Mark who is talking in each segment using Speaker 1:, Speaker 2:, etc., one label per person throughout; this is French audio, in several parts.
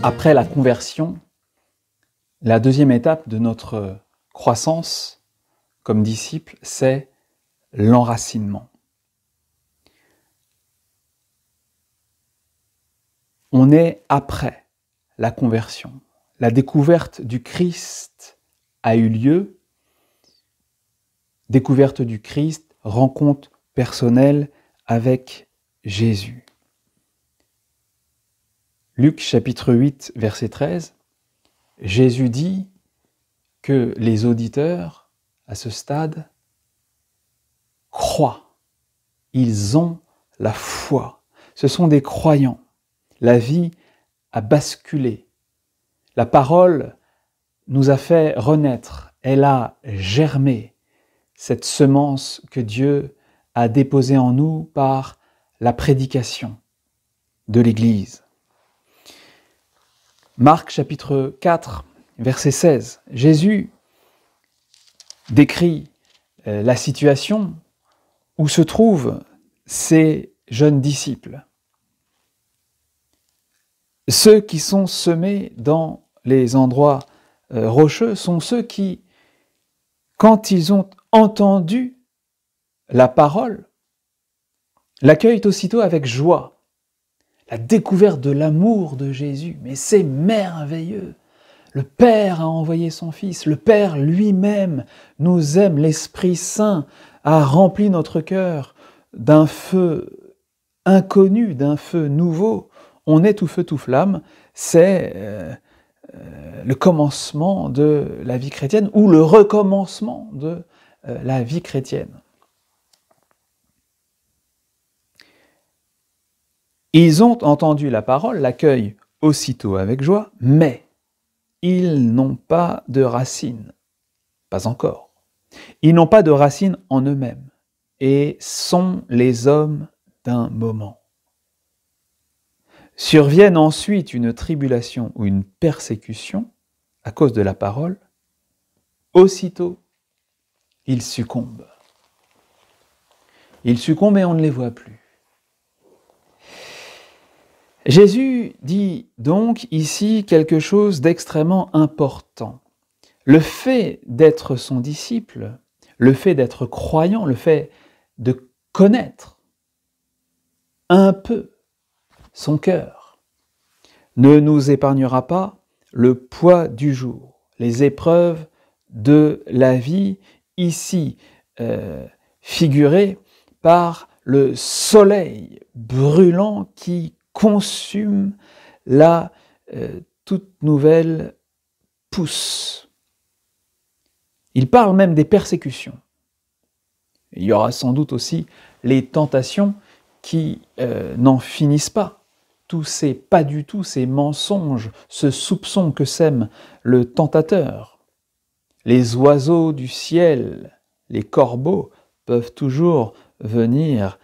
Speaker 1: Après la conversion, la deuxième étape de notre croissance comme disciple, c'est l'enracinement. On est après la conversion. La découverte du Christ a eu lieu. Découverte du Christ, rencontre personnelle avec Jésus. Luc chapitre 8, verset 13, Jésus dit que les auditeurs, à ce stade, croient. Ils ont la foi. Ce sont des croyants. La vie a basculé. La parole nous a fait renaître. Elle a germé. Cette semence que Dieu a déposée en nous par la prédication de l'Église. Marc chapitre 4, verset 16. Jésus décrit la situation où se trouvent ces jeunes disciples. Ceux qui sont semés dans les endroits rocheux sont ceux qui, quand ils ont entendu la parole, l'accueillent aussitôt avec joie. La découverte de l'amour de Jésus, mais c'est merveilleux. Le Père a envoyé son Fils, le Père lui-même nous aime, l'Esprit Saint a rempli notre cœur d'un feu inconnu, d'un feu nouveau. On est tout feu, tout flamme, c'est le commencement de la vie chrétienne ou le recommencement de la vie chrétienne. Ils ont entendu la parole, l'accueillent aussitôt avec joie, mais ils n'ont pas de racines, pas encore. Ils n'ont pas de racines en eux-mêmes et sont les hommes d'un moment. Surviennent ensuite une tribulation ou une persécution à cause de la parole, aussitôt ils succombent. Ils succombent et on ne les voit plus. Jésus dit donc ici quelque chose d'extrêmement important. Le fait d'être son disciple, le fait d'être croyant, le fait de connaître un peu son cœur, ne nous épargnera pas le poids du jour, les épreuves de la vie, ici figurées par le soleil brûlant qui consume la toute nouvelle pousse. Il parle même des persécutions. Il y aura sans doute aussi les tentations qui n'en finissent pas. Tous ces pas du tout, ces mensonges, ce soupçon que sème le tentateur. Les oiseaux du ciel, les corbeaux, peuvent toujours venir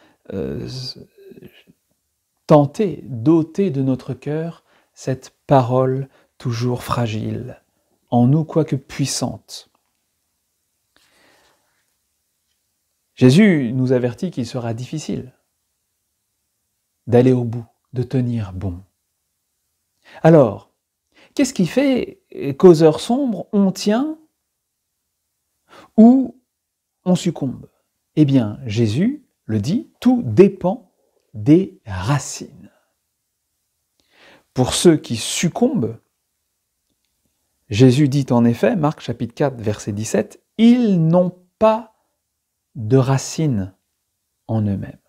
Speaker 1: tenter d'ôter de notre cœur cette parole toujours fragile, en nous quoique puissante. Jésus nous avertit qu'il sera difficile d'aller au bout, de tenir bon. Alors, qu'est-ce qui fait qu'aux heures sombres, on tient ou on succombe? Eh bien, Jésus le dit, tout dépend des racines. Pour ceux qui succombent, Jésus dit en effet, Marc chapitre 4, verset 17, « Ils n'ont pas de racines en eux-mêmes. »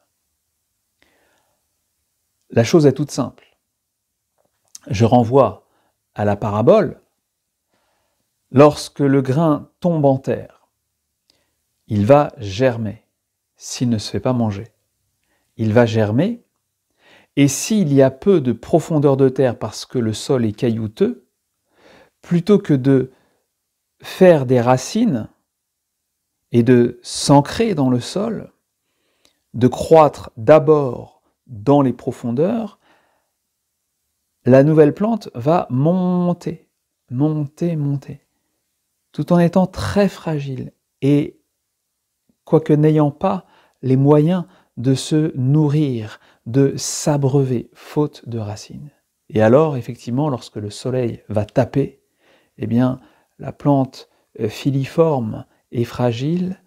Speaker 1: La chose est toute simple. Je renvoie à la parabole. Lorsque le grain tombe en terre, il va germer s'il ne se fait pas manger. Il va germer, et s'il y a peu de profondeur de terre parce que le sol est caillouteux, plutôt que de faire des racines et de s'ancrer dans le sol, de croître d'abord dans les profondeurs, la nouvelle plante va monter, tout en étant très fragile et, quoique n'ayant pas les moyens de se nourrir, de s'abreuver, faute de racines. Et alors, effectivement, lorsque le soleil va taper, eh bien, la plante filiforme et fragile,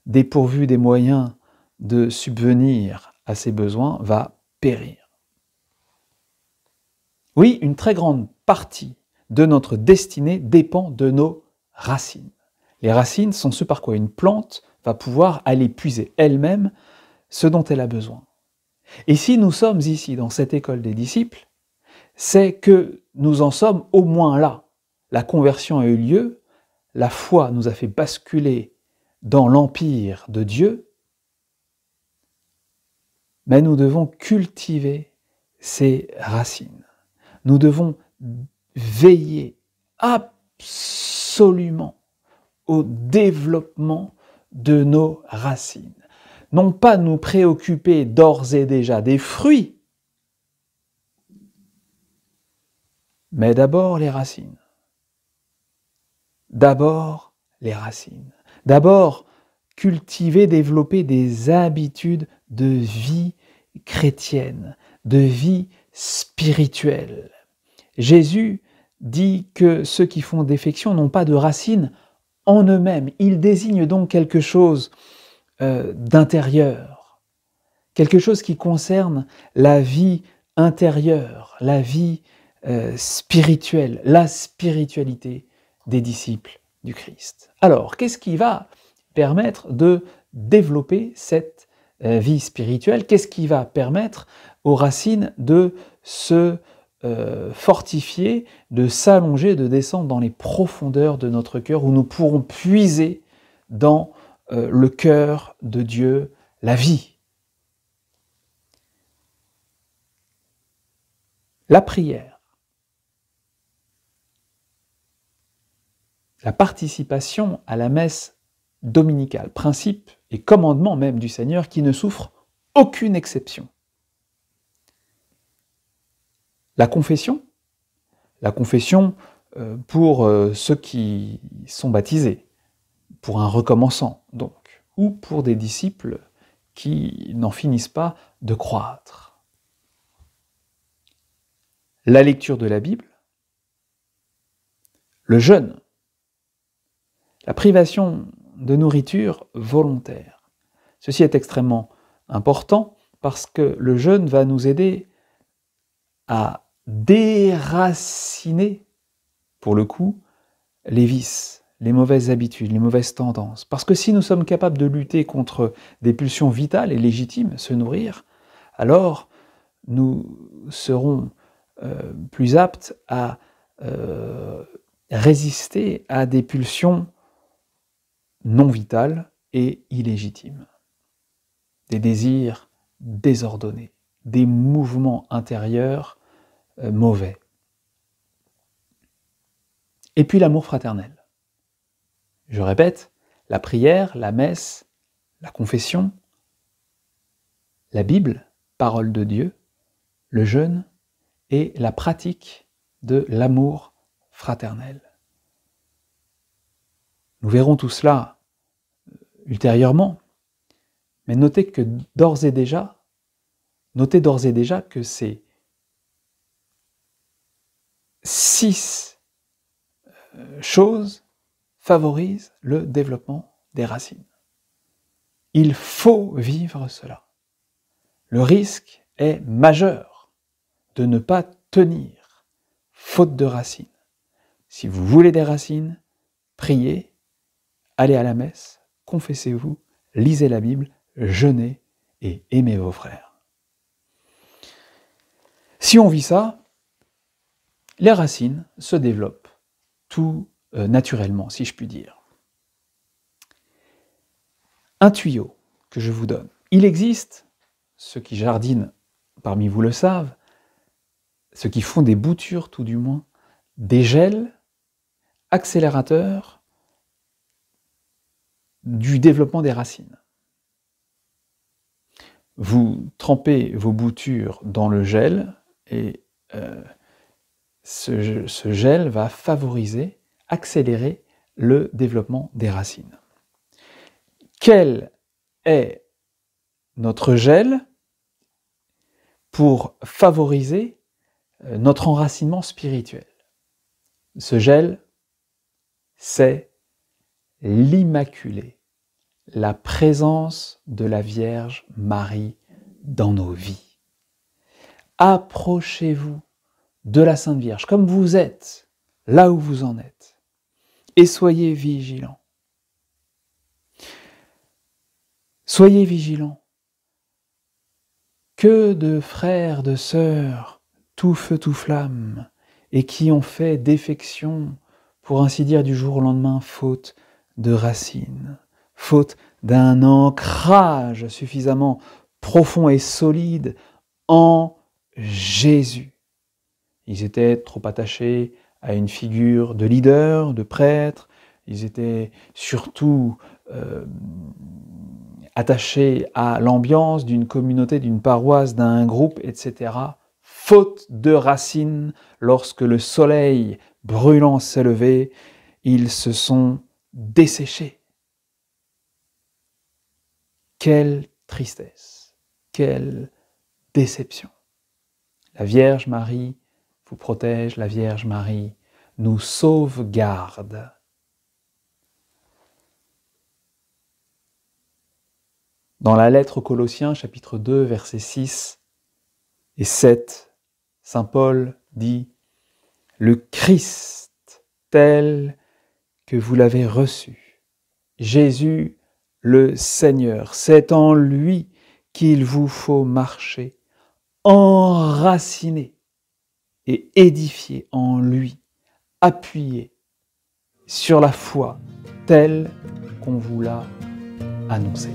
Speaker 1: dépourvue des moyens de subvenir à ses besoins, va périr. Oui, une très grande partie de notre destinée dépend de nos racines. Les racines sont ce par quoi une plante va pouvoir aller puiser elle-même ce dont elle a besoin. Et si nous sommes ici dans cette école des disciples, c'est que nous en sommes au moins là. La conversion a eu lieu, la foi nous a fait basculer dans l'empire de Dieu, mais nous devons cultiver ces racines. Nous devons veiller absolument au développement de nos racines. Non pas nous préoccuper d'ores et déjà des fruits, mais d'abord les racines. D'abord les racines. D'abord cultiver, développer des habitudes de vie chrétienne, de vie spirituelle. Jésus dit que ceux qui font défection n'ont pas de racines en eux-mêmes. Il désigne donc quelque chose d'intérieur, quelque chose qui concerne la vie intérieure, la vie spirituelle, la spiritualité des disciples du Christ. Alors, qu'est-ce qui va permettre de développer cette vie spirituelle? Qu'est-ce qui va permettre aux racines de se fortifier, de s'allonger, de descendre dans les profondeurs de notre cœur, où nous pourrons puiser dans le cœur de Dieu la vie? La prière, la participation à la messe dominicale, principe et commandement même du Seigneur qui ne souffre aucune exception. La confession pour ceux qui sont baptisés, pour un recommençant donc, ou pour des disciples qui n'en finissent pas de croître. La lecture de la Bible, le jeûne, la privation de nourriture volontaire. Ceci est extrêmement important parce que le jeûne va nous aider à déraciner, pour le coup, les vices, les mauvaises habitudes, les mauvaises tendances. Parce que si nous sommes capables de lutter contre des pulsions vitales et légitimes, se nourrir, alors nous serons plus aptes à résister à des pulsions non vitales et illégitimes. Des désirs désordonnés, des mouvements intérieurs mauvais. Et puis l'amour fraternel. Je répète, la prière, la messe, la confession, la Bible, parole de Dieu, le jeûne et la pratique de l'amour fraternel. Nous verrons tout cela ultérieurement, mais notez d'ores et déjà que ces 6 choses favorisent le développement des racines. Il faut vivre cela. Le risque est majeur de ne pas tenir, faute de racines. Si vous voulez des racines, priez, allez à la messe, confessez-vous, lisez la Bible, jeûnez et aimez vos frères. Si on vit ça, les racines se développent tout naturellement, si je puis dire. Un tuyau que je vous donne. Il existe, ceux qui jardinent parmi vous le savent, ceux qui font des boutures tout du moins, des gels accélérateurs du développement des racines. Vous trempez vos boutures dans le gel et ce gel va favoriser, accélérer le développement des racines. Quel est notre gel pour favoriser notre enracinement spirituel. Ce gel, c'est l'Immaculée, la présence de la Vierge Marie dans nos vies. Approchez-vous de la Sainte Vierge comme vous êtes, là où vous en êtes, et soyez vigilants. Soyez vigilants. Que de frères, de sœurs, tout feu, tout flamme, et qui ont fait défection, pour ainsi dire du jour au lendemain, faute de racines, faute d'un ancrage suffisamment profond et solide en Jésus. Ils étaient trop attachés à une figure de leader, de prêtre, ils étaient surtout attachés à l'ambiance d'une communauté, d'une paroisse, d'un groupe, etc. Faute de racines, lorsque le soleil brûlant s'est levé, ils se sont desséchés. Quelle tristesse, quelle déception. La Vierge Marie vous protège, la Vierge Marie nous sauvegarde. Dans la lettre aux Colossiens, chapitre 2, versets 6 et 7, saint Paul dit « Le Christ tel que vous l'avez reçu, Jésus le Seigneur, c'est en lui qu'il vous faut marcher, enraciné et édifié en lui, appuyé sur la foi telle qu'on vous l'a annoncée. »